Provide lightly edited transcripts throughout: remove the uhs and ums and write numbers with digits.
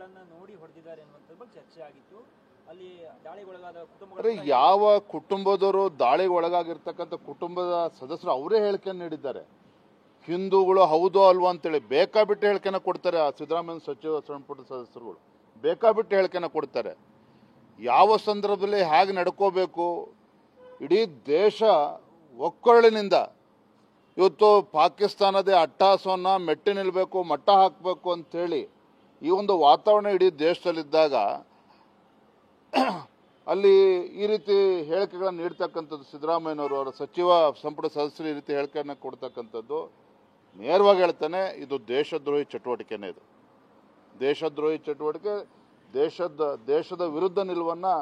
ಗಾಯಗಳನ್ನ ನೋಡಿ ಹೊಡೆದಿದ್ದಾರೆ ಅನ್ನುವಂಥದ್ದು ಬಗ್ಗೆ ಚರ್ಚೆ ಆಗಿತ್ತು. ಅಲ್ಲಿ ದಾಳಿಗೊಳಗಾದ ಕುಟುಂಬಗಳು ಯಾವ ಕುಟುಂಬದವರು ದಾಳಿಗೆ ಒಳಗಾಗಿರ್ತಕ್ಕಂಥ ಕುಟುಂಬದ ಸದಸ್ಯರು ಅವರೇ ಹೇಳಿಕೆಯನ್ನು ನೀಡಿದ್ದಾರೆ. ಹಿಂದೂಗಳು ಹೌದೋ ಅಲ್ವೋ ಅಂತೇಳಿ ಬೇಕಾಬಿಟ್ಟು ಹೇಳಿಕೆನ ಕೊಡ್ತಾರೆ. ಆ ಸಿದ್ದರಾಮಯ್ಯ ಸಚಿವ ಸಂಪುಟ ಸದಸ್ಯರುಗಳು ಬೇಕಾಬಿಟ್ಟು ಹೇಳಿಕೆನ ಕೊಡ್ತಾರೆ. ಯಾವ ಸಂದರ್ಭದಲ್ಲಿ ಹೇಗೆ ನಡ್ಕೋಬೇಕು, ಇಡೀ ದೇಶ ಒಕ್ಕೊರಳಿನಿಂದ ಇವತ್ತು ಪಾಕಿಸ್ತಾನದ ಅಟ್ಟಹಾಸವನ್ನು ಮೆಟ್ಟಿ ನಿಲ್ಲಬೇಕು, ಮಟ್ಟ ಹಾಕಬೇಕು ಅಂಥೇಳಿ ಈ ಒಂದು ವಾತಾವರಣ ಇಡೀ ದೇಶದಲ್ಲಿದ್ದಾಗ ಅಲ್ಲಿ ಈ ರೀತಿ ಹೇಳಿಕೆಗಳನ್ನು ನೀಡ್ತಕ್ಕಂಥದ್ದು ಸಿದ್ದರಾಮಯ್ಯನವರು, ಅವರ ಸಚಿವ ಸಂಪುಟ ಸದಸ್ಯರು ಈ ರೀತಿ ಹೇಳಿಕೆಯನ್ನು ಕೊಡ್ತಕ್ಕಂಥದ್ದು ನೇರವಾಗಿ ಹೇಳ್ತಾನೆ, ಇದು ದೇಶದ್ರೋಹಿ ಚಟುವಟಿಕೆನೇ. ಇದು ದೇಶದ್ರೋಹಿ ಚಟುವಟಿಕೆ. ದೇಶದ ವಿರುದ್ಧ ನಿಲುವನ್ನು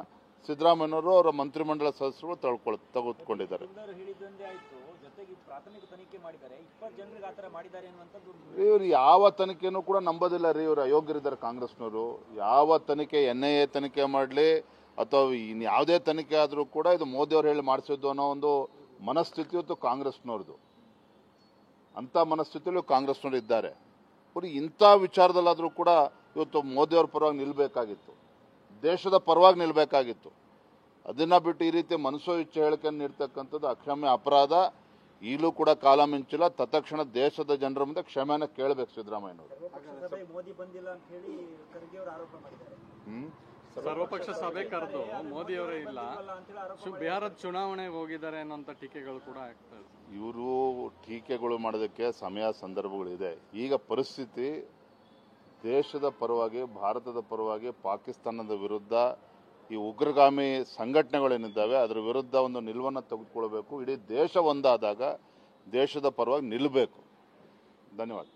ಸಿದ್ದರಾಮಯ್ಯನವರು ಅವರ ಮಂತ್ರಿಮಂಡಲ ಸದಸ್ಯರು ತೆಗೆದುಕೊಂಡಿದ್ದಾರೆ. ಇವರು ಯಾವ ತನಿಖೆನೂ ಕೂಡ ನಂಬೋದಿಲ್ಲ ರೀ. ಇವರು ಅಯೋಗ್ಯರಿದ್ದಾರೆ ಕಾಂಗ್ರೆಸ್ನವರು. ಯಾವ ತನಿಖೆ NIA ತನಿಖೆ ಮಾಡಲಿ ಅಥವಾ ಇನ್ಯಾವುದೇ ತನಿಖೆ ಆದರೂ ಕೂಡ ಇದು ಮೋದಿಯವರು ಹೇಳಿ ಮಾಡಿಸಿದ್ದು ಅನ್ನೋ ಒಂದು ಮನಸ್ಥಿತಿ ಇವತ್ತು ಕಾಂಗ್ರೆಸ್ನವ್ರದ್ದು. ಅಂಥ ಮನಸ್ಥಿತಿಯಲ್ಲೂ ಕಾಂಗ್ರೆಸ್ನವರು ಇದ್ದಾರೆ. ಬರೀ ಇಂಥ ವಿಚಾರದಲ್ಲಾದರೂ ಕೂಡ ಇವತ್ತು ಮೋದಿಯವ್ರ ಪರವಾಗಿ ನಿಲ್ಲಬೇಕಾಗಿತ್ತು, ದೇಶದ ಪರವಾಗಿ ನಿಲ್ಲಬೇಕಾಗಿತ್ತು. ಅದನ್ನು ಬಿಟ್ಟು ಈ ರೀತಿ ಮನಸೋ ಇಚ್ಛೆ ಹೇಳಿಕೆಯನ್ನು ನೀಡ್ತಕ್ಕಂಥದ್ದು ಅಕ್ಷಮ್ಯ ಅಪರಾಧ. ಈಗಲೂ ಕೂಡ ಕಾಲ ಮಿಂಚಿಲ್ಲ. ತತ್ಕ್ಷಣ ದೇಶದ ಜನರ ಮುಂದೆ ಕ್ಷಮೆಯನ್ನು ಕೇಳಬೇಕು ಸಿದ್ದರಾಮಯ್ಯನವರು. ಸರ್ವಪಕ್ಷ ಸಭೆ ಕರೆದು ಮೋದಿಯವರೇ ಇಲ್ಲ, ಬಿಹಾರದ ಚುನಾವಣೆಗೆ ಹೋಗಿದ್ದಾರೆ ಅನ್ನೋಂಥ ಟೀಕೆಗಳು ಕೂಡ ಆಗ್ತದೆ. ಇವರು ಟೀಕೆಗಳು ಮಾಡೋದಕ್ಕೆ ಸಮಯ ಸಂದರ್ಭಗಳಿದೆ. ಈಗ ಪರಿಸ್ಥಿತಿ ದೇಶದ ಪರವಾಗಿ, ಭಾರತದ ಪರವಾಗಿ, ಪಾಕಿಸ್ತಾನದ ವಿರುದ್ಧ ಈ ಉಗ್ರಗಾಮಿ ಸಂಘಟನೆಗಳೇನಿದ್ದಾವೆ ಅದರ ವಿರುದ್ಧ ಒಂದು ನಿಲುವನ್ನು ತೆಗೆದುಕೊಳ್ಬೇಕು. ಇಡೀ ದೇಶ ಒಂದಾದಾಗ ದೇಶದ ಪರವಾಗಿ ನಿಲ್ಲಬೇಕು. ಧನ್ಯವಾದ.